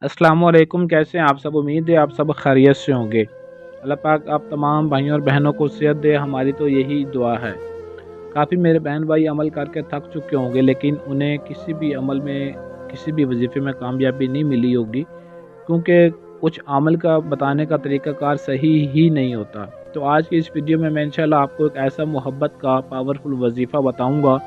अस्सलाम वालेकुम। कैसे हैं आप सब? उम्मीद है आप सब खैरियत से होंगे। अल्लाह पाक आप तमाम भाइयों और बहनों को सेहत दे, हमारी तो यही दुआ है। काफ़ी मेरे बहन भाई अमल करके थक चुके होंगे, लेकिन उन्हें किसी भी अमल में, किसी भी वजीफ़े में कामयाबी नहीं मिली होगी, क्योंकि कुछ अमल का बताने का तरीक़ाकार सही ही नहीं होता। तो आज की इस वीडियो में मैं इंशाल्लाह आपको एक ऐसा मोहब्बत का पावरफुल वजीफ़ा बताऊँगा,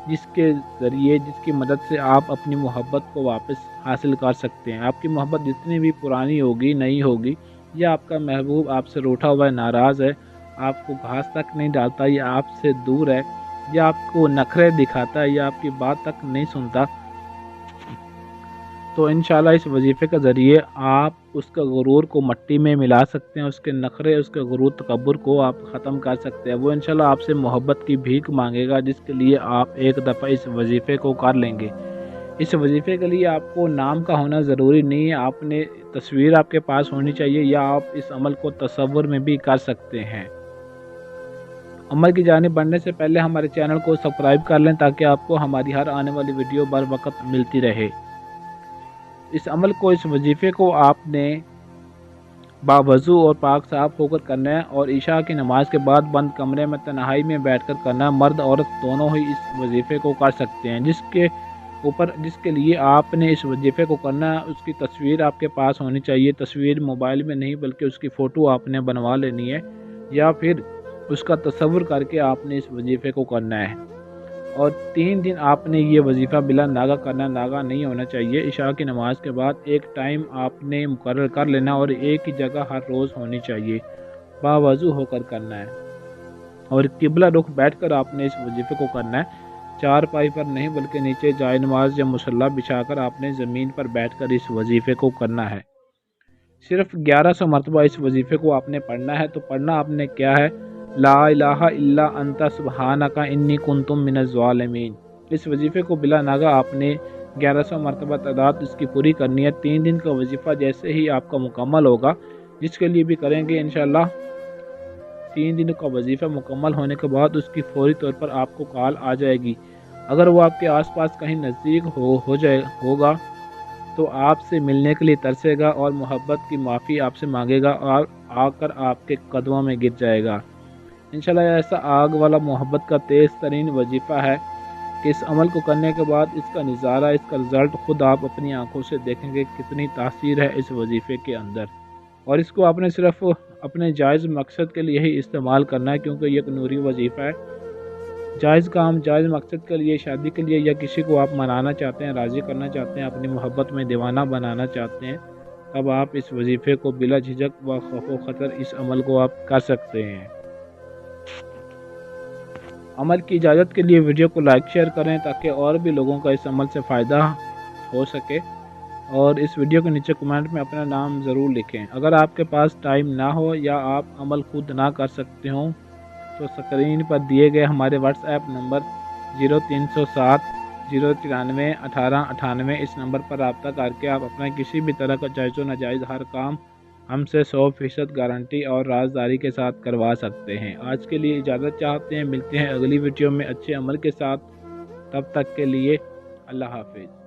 जिसके ज़रिए, जिसकी मदद से आप अपनी मोहब्बत को वापस हासिल कर सकते हैं। आपकी मोहब्बत जितनी भी पुरानी होगी, नई होगी, या आपका महबूब आपसे रूठा हुआ है, नाराज़ है, आपको घास तक नहीं डालता, या आपसे दूर है, या आपको नखरे दिखाता है, या आपकी बात तक नहीं सुनता, तो इंशाल्लाह इस वजीफ़े के ज़रिए आप उसका गुरूर को मट्टी में मिला सकते हैं। उसके नखरे, उसके गुरूर तकब्बुर को आप ख़त्म कर सकते हैं। वो इंशाल्लाह आपसे मोहब्बत की भीख मांगेगा, जिसके लिए आप एक दफ़ा इस वजीफ़े को कर लेंगे। इस वजीफ़े के लिए आपको नाम का होना ज़रूरी नहीं है, आपने तस्वीर आपके पास होनी चाहिए, या आप इस अमल को तसव्वुर में भी कर सकते हैं। अमल की जानिब बढ़ने से पहले हमारे चैनल को सब्सक्राइब कर लें, ताकि आपको हमारी हर आने वाली वीडियो बर वक़्त मिलती रहे। इस अमल को, इस वजीफ़े को आपने बावज़ू और पाक साफ़ होकर करना है, और इशा की नमाज़ के बाद बंद कमरे में तन्हाई में बैठकर करना है। मर्द औरत दोनों ही इस वजीफ़े को कर सकते हैं। जिसके लिए आपने इस वजीफ़े को करना है, उसकी तस्वीर आपके पास होनी चाहिए। तस्वीर मोबाइल में नहीं, बल्कि उसकी फ़ोटो आपने बनवा लेनी है, या फिर उसका तसव्वुर करके आपने इस वजीफ़े को करना है। और 3 दिन आपने ये वजीफ़ा बिला नागा करना, नागा नहीं होना चाहिए। इशा की नमाज़ के बाद एक टाइम आपने मुकर्रर कर लेना, और एक ही जगह हर रोज़ होनी चाहिए, बावज़ू होकर करना है। और किबला रुख बैठकर आपने इस वजीफ़े को करना है। चारपाई पर नहीं, बल्कि नीचे जाए नमाज या मुसल्ला बिछाकर आपने ज़मीन पर बैठकर इस वजीफ़े को करना है। सिर्फ़ 1100 मरतबा इस वजीफ़े को आपने पढ़ना है। तो पढ़ना आपने क्या है? ला इलाहा इल्ला अंता सुब्हानका इन्नी कुन्तु मिनज़ ज़ालिमीन। इस वजीफ़े को बिला नागा आपने 1100 मरतबा तादाद इसकी पूरी करनी है। 3 दिन का वजीफ़ा जैसे ही आपका मुकम्मल होगा, जिसके लिए भी करेंगे इंशाअल्लाह, 3 दिन का वजीफ़ा मुकम्मल होने के बाद उसकी फ़ौरी तौर पर आपको कॉल आ जाएगी। अगर वो आपके आस-पास कहीं नज़दीक होगा, तो आपसे मिलने के लिए तरसेगा और मोहब्बत की माफ़ी आपसे मांगेगा, और आकर आपके कदमों में गिर जाएगा। इंशाल्लाह ऐसा आग वाला मोहब्बत का तेज़ तरीन वजीफ़ा है कि इस अमल को करने के बाद इसका नज़ारा, इसका रिज़ल्ट खुद आप अपनी आँखों से देखेंगे, कितनी तासीर है इस वजीफ़े के अंदर। और इसको आपने सिर्फ़ अपने जायज़ मकसद के लिए ही इस्तेमाल करना है, क्योंकि ये एक नूरी वजीफ़ा है। जायज़ काम, जायज़ मकसद के लिए, शादी के लिए, या किसी को आप मनाना चाहते हैं, राज़ी करना चाहते हैं, अपनी मोहब्बत में दीवाना बनाना चाहते हैं, तब आप इस वजीफ़े को बिला झिझक व खौफ़ व ख़तर इस अमल को आप कर सकते हैं। अमल की इजाज़त के लिए वीडियो को लाइक शेयर करें, ताकि और भी लोगों का इस अमल से फ़ायदा हो सके। और इस वीडियो के नीचे कमेंट में अपना नाम ज़रूर लिखें। अगर आपके पास टाइम ना हो, या आप अमल खुद ना कर सकते हों, तो स्क्रीन पर दिए गए हमारे व्हाट्सएप नंबर 0307 093 1898, इस नंबर पर रब्ता करके आप अपना किसी भी तरह का जायज़ व नाजायज़ हर काम हमसे 100% गारंटी और राज़दारी के साथ करवा सकते हैं। आज के लिए इजाज़त चाहते हैं, मिलते हैं अगली वीडियो में अच्छे अमल के साथ। तब तक के लिए अल्लाह हाफ़िज़।